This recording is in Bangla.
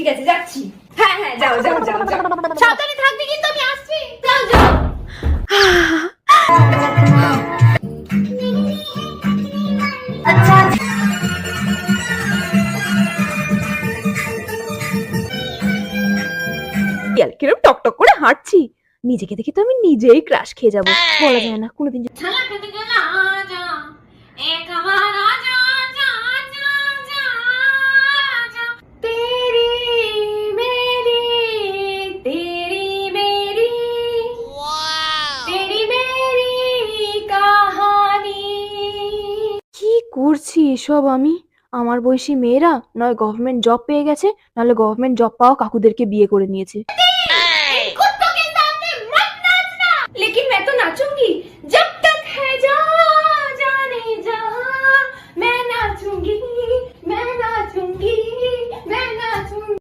ঠিক আছে যাচ্ছি। হ্যাঁ হ্যাঁ যাও যাও যাও যাও, সাবধানে থাকবি কিন্তু, আমি আসছি। যাও যাও। আচ্ছা কিরম টকটক করে হাঁটছি, নিজেকে দেখে তো আমি নিজেই ক্রাশ খেয়ে যাবো। বলা যায় না কোনোদিন। ছালা খেতে গেলে আজা একবার আজা আজা আজা আজা আজা তেরি মেরি তেরি মেরি তেরি মেরি কাহানি। কি করছি এসব আমি? আমার বয়সী মেয়েরা নয় গভর্নমেন্ট জব পেয়ে গেছে, নাহলে গভর্নমেন্ট জব পাওয়া কাকুদেরকে বিয়ে করে নিয়েছে।